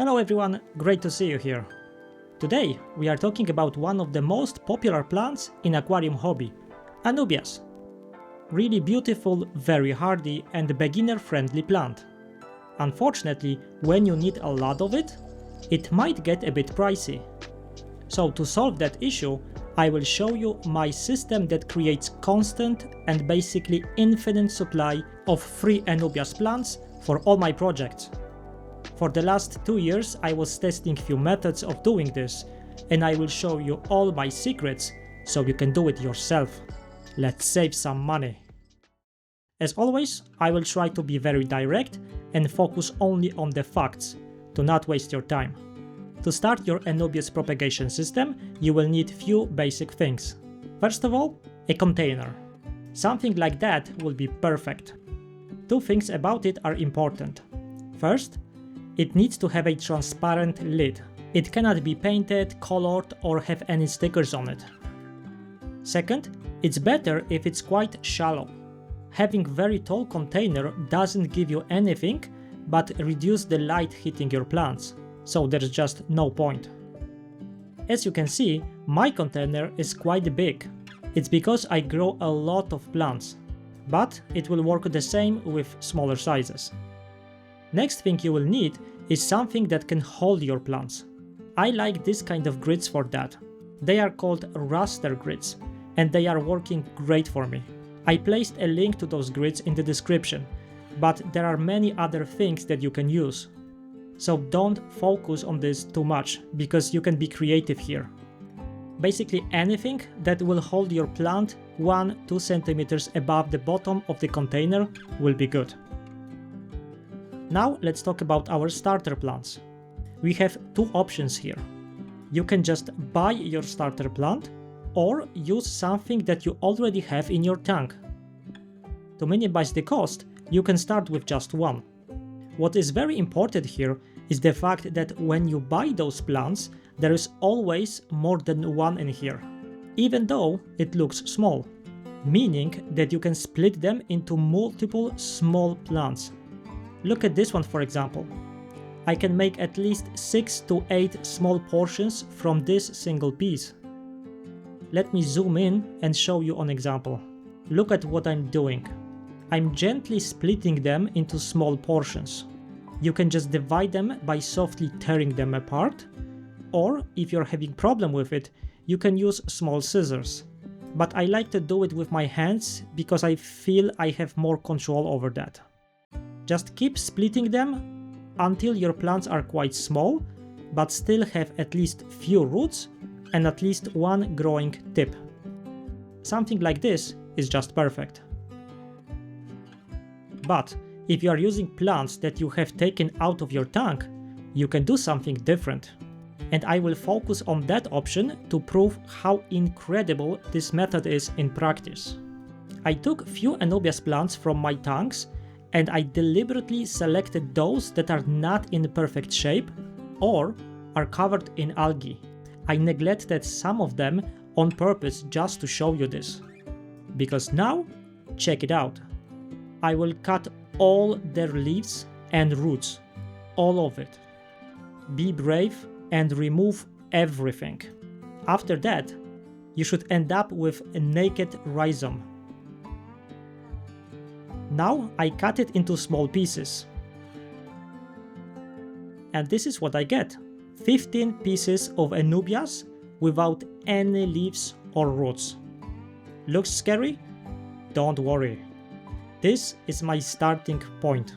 Hello everyone, great to see you here. Today we are talking about one of the most popular plants in aquarium hobby, Anubias. Really beautiful, very hardy and beginner-friendly plant. Unfortunately, when you need a lot of it, it might get a bit pricey. So to solve that issue, I will show you my system that creates constant and basically infinite supply of free Anubias plants for all my projects. For the last 2 years I was testing few methods of doing this, and I will show you all my secrets so you can do it yourself. Let's save some money. As always, I will try to be very direct and focus only on the facts, to not waste your time. To start your Anubias propagation system, you will need few basic things. First of all, a container. Something like that will be perfect. Two things about it are important. First, it needs to have a transparent lid. It cannot be painted, colored, or have any stickers on it. Second, it's better if it's quite shallow. Having very tall container doesn't give you anything but reduce the light hitting your plants, so there's just no point. As you can see, my container is quite big. It's because I grow a lot of plants, but it will work the same with smaller sizes. Next thing you will need is something that can hold your plants. I like this kind of grids for that. They are called raster grids, and they are working great for me. I placed a link to those grids in the description, but there are many other things that you can use. So don't focus on this too much, because you can be creative here. Basically anything that will hold your plant 1-2 centimeters above the bottom of the container will be good. Now let's talk about our starter plants. We have two options here. You can just buy your starter plant or use something that you already have in your tank. To minimize the cost, you can start with just one. What is very important here is the fact that when you buy those plants, there is always more than one in here, even though it looks small, meaning that you can split them into multiple small plants. Look at this one for example. I can make at least 6 to 8 small portions from this single piece. Let me zoom in and show you an example. Look at what I'm doing. I'm gently splitting them into small portions. You can just divide them by softly tearing them apart, or if you're having problem with it, you can use small scissors. But I like to do it with my hands because I feel I have more control over that. Just keep splitting them until your plants are quite small, but still have at least few roots and at least one growing tip. Something like this is just perfect. But if you are using plants that you have taken out of your tank, you can do something different. And I will focus on that option to prove how incredible this method is in practice. I took few Anubias plants from my tanks and I deliberately selected those that are not in perfect shape or are covered in algae. I neglected some of them on purpose just to show you this. Because now, check it out. I will cut all their leaves and roots, all of it. Be brave and remove everything. After that, you should end up with a naked rhizome. Now I cut it into small pieces. And this is what I get. 15 pieces of Anubias without any leaves or roots. Looks scary? Don't worry. This is my starting point.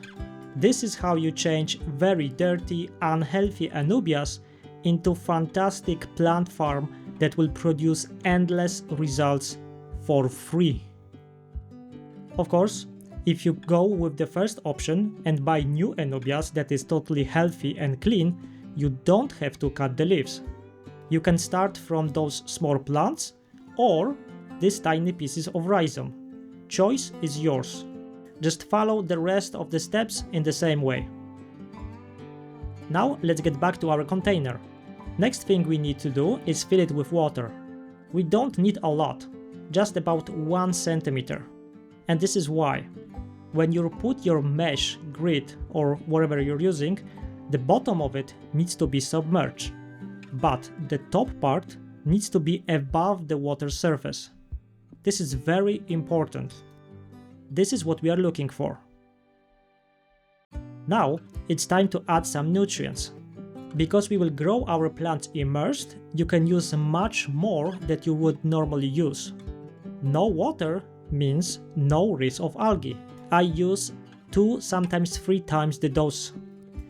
This is how you change very dirty, unhealthy Anubias into fantastic plant farm that will produce endless results for free. Of course, if you go with the first option and buy new Anubias that is totally healthy and clean, you don't have to cut the leaves. You can start from those small plants or these tiny pieces of rhizome. Choice is yours. Just follow the rest of the steps in the same way. Now let's get back to our container. Next thing we need to do is fill it with water. We don't need a lot, just about 1 centimeter. And this is why. When you put your mesh, grid or whatever you're using, The bottom of it needs to be submerged, but the top part needs to be above the water surface. This is very important. This is what we are looking for. Now it's time to add some nutrients. Because we will grow our plants immersed, you can use much more than you would normally use. No water means no risk of algae. I use 2, sometimes 3 times the dose.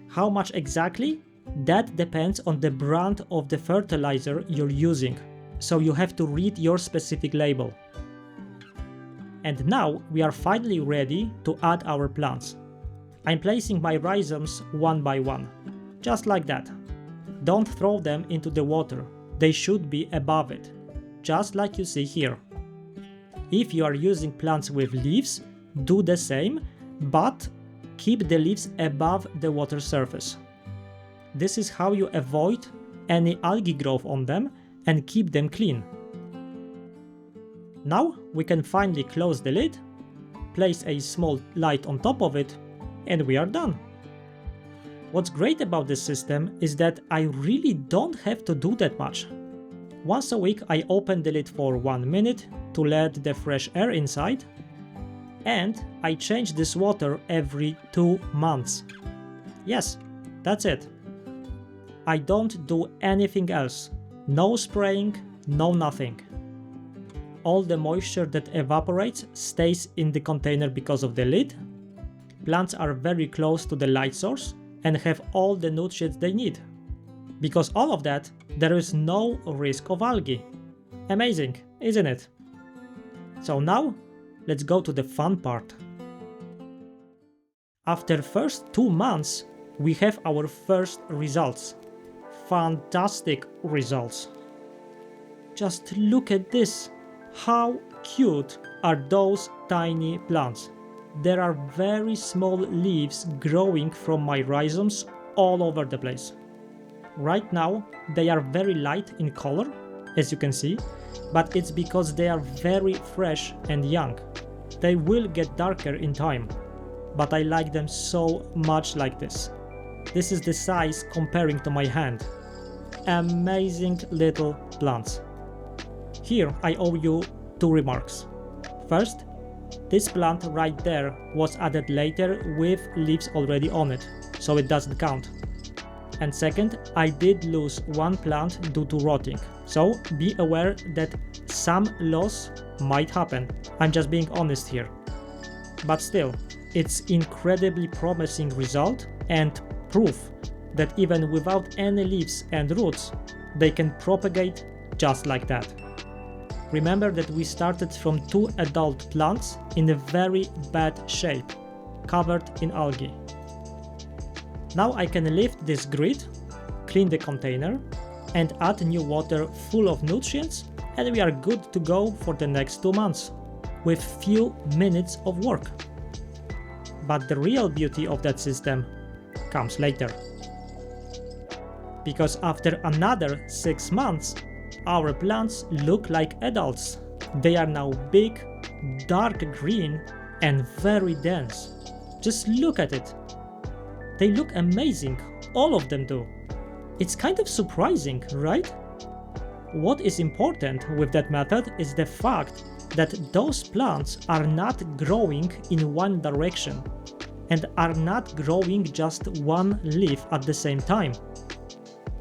How much exactly? That depends on the brand of the fertilizer you're using, so you have to read your specific label. And now we are finally ready to add our plants. I'm placing my rhizomes one by one, just like that. Don't throw them into the water, they should be above it, just like you see here. If you are using plants with leaves, do the same, but keep the leaves above the water surface. This is how you avoid any algae growth on them and keep them clean. Now we can finally close the lid, place a small light on top of it, and we are done. What's great about this system is that I really don't have to do that much. Once a week I open the lid for 1 minute to let the fresh air inside, and I change this water every 2 months. Yes, that's it. I don't do anything else. No spraying, no nothing. All the moisture that evaporates stays in the container because of the lid. Plants are very close to the light source and have all the nutrients they need. Because all of that, there is no risk of algae. Amazing, isn't it? So now, let's go to the fun part. After first 2 months, we have our first results. Fantastic results. Just look at this. How cute are those tiny plants? There are very small leaves growing from my rhizomes all over the place. Right now, they are very light in color, as you can see, but it's because they are very fresh and young. They will get darker in time, but I like them so much like this. This is the size comparing to my hand. Amazing little plants. Here I owe you 2 remarks. First, this plant right there was added later with leaves already on it, so it doesn't count. And second, I did lose 1 plant due to rotting, so be aware that some loss might happen. I'm just being honest here. But still, it's incredibly promising result and proof that even without any leaves and roots, they can propagate just like that. Remember that we started from 2 adult plants in a very bad shape, covered in algae. Now I can lift this grid, clean the container, and add new water full of nutrients, and we are good to go for the next 2 months, with few minutes of work. But the real beauty of that system comes later. Because after another 6 months, our plants look like adults. They are now big, dark green, and very dense. Just look at it. They look amazing, all of them do. It's kind of surprising, right? What is important with that method is the fact that those plants are not growing in one direction and are not growing just one leaf at the same time.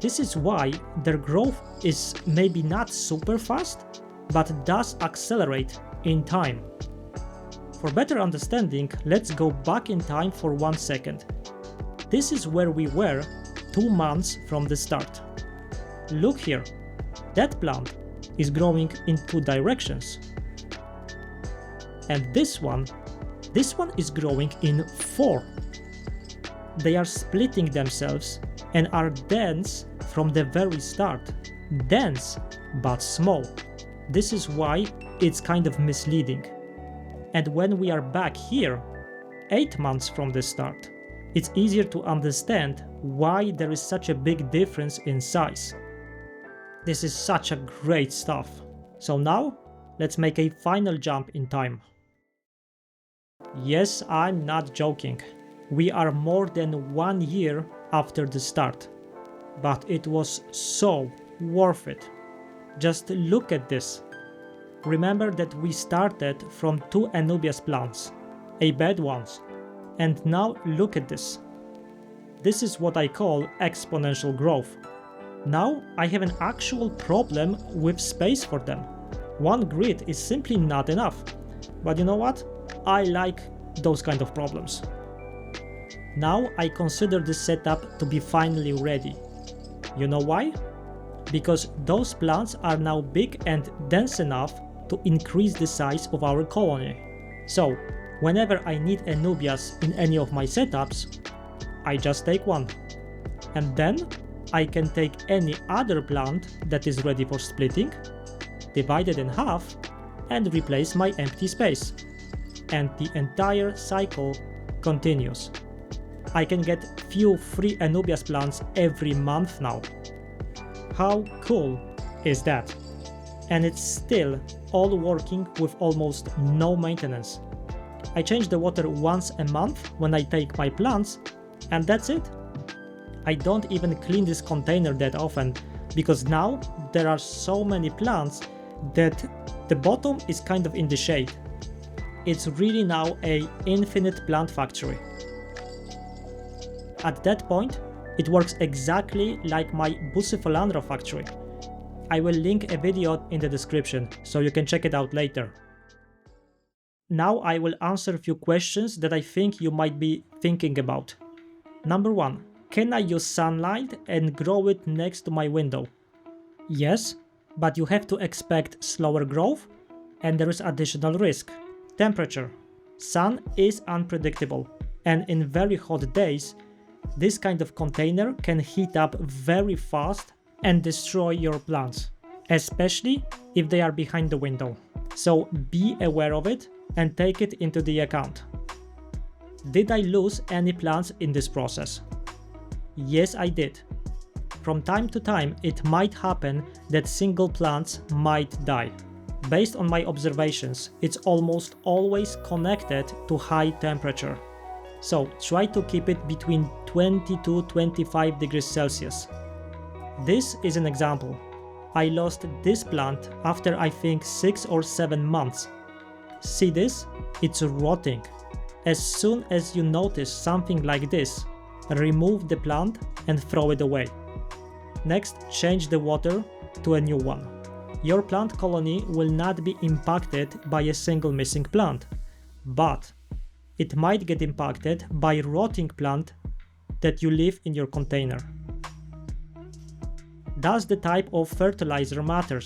This is why their growth is maybe not super fast, but does accelerate in time. For better understanding, let's go back in time for 1 second. This is where we were 2 months from the start. Look here, that plant is growing in 2 directions. And this one is growing in 4. They are splitting themselves and are dense from the very start. Dense, but small. This is why it's kind of misleading. And when we are back here, 8 months from the start, it's easier to understand why there is such a big difference in size. This is such a great stuff. So now, let's make a final jump in time. Yes, I'm not joking. We are more than 1 year after the start. But it was so worth it. Just look at this. Remember that we started from 2 Anubias plants, a bad ones, and now look at this. This is what I call exponential growth. Now I have an actual problem with space for them. One grid is simply not enough. But you know what? I like those kind of problems. Now I consider this setup to be finally ready. You know why? Because those plants are now big and dense enough to increase the size of our colony. So, whenever I need Anubias in any of my setups, I just take one. And then I can take any other plant that is ready for splitting, divide it in half, and replace my empty space. And the entire cycle continues. I can get few free Anubias plants every month now. How cool is that? And it's still all working with almost no maintenance. I change the water once a month when I take my plants, and that's it. I don't even clean this container that often, because now there are so many plants that the bottom is kind of in the shade. It's really now an infinite plant factory. At that point, it works exactly like my Bucephalandra factory. I will link a video in the description, so you can check it out later. Now I will answer a few questions that I think you might be thinking about. Number 1. Can I use sunlight and grow it next to my window? Yes, but you have to expect slower growth and there is additional risk. Temperature. Sun is unpredictable, and in very hot days, this kind of container can heat up very fast and destroy your plants, especially if they are behind the window. So be aware of it and take it into the account. Did I lose any plants in this process? Yes, I did. From time to time, it might happen that single plants might die. Based on my observations, it's almost always connected to high temperature. So try to keep it between 20 to 25 degrees Celsius. This is an example. I lost this plant after I think 6 or 7 months. See this? It's rotting. As soon as you notice something like this, remove the plant and throw it away. Next, change the water to a new one. Your plant colony will not be impacted by a single missing plant, but it might get impacted by rotting plant that you leave in your container. Does the type of fertilizer matter?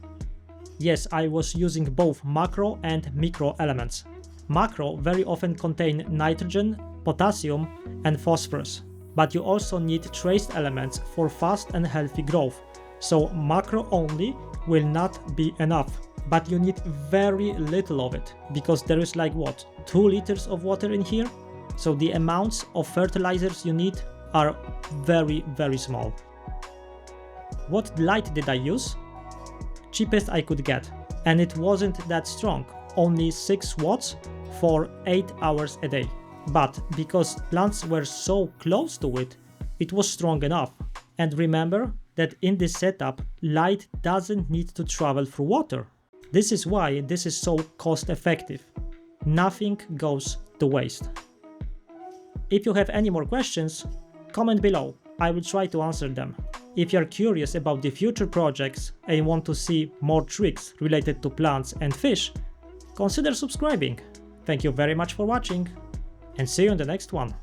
Yes, I was using both macro and micro elements. Macro very often contain nitrogen, potassium, and phosphorus, but you also need trace elements for fast and healthy growth, so macro only will not be enough. But you need very little of it, because there is like 2 liters of water in here, so the amounts of fertilizers you need are very, very small. What light did I use? Cheapest I could get, and it wasn't that strong, only 6 watts for 8 hours a day. But because plants were so close to it, it was strong enough. And remember that in this setup, light doesn't need to travel through water. This is why this is so cost effective. Nothing goes to waste. If you have any more questions, comment below. I will try to answer them. If you are curious about the future projects and want to see more tricks related to plants and fish, consider subscribing. Thank you very much for watching, and see you in the next one.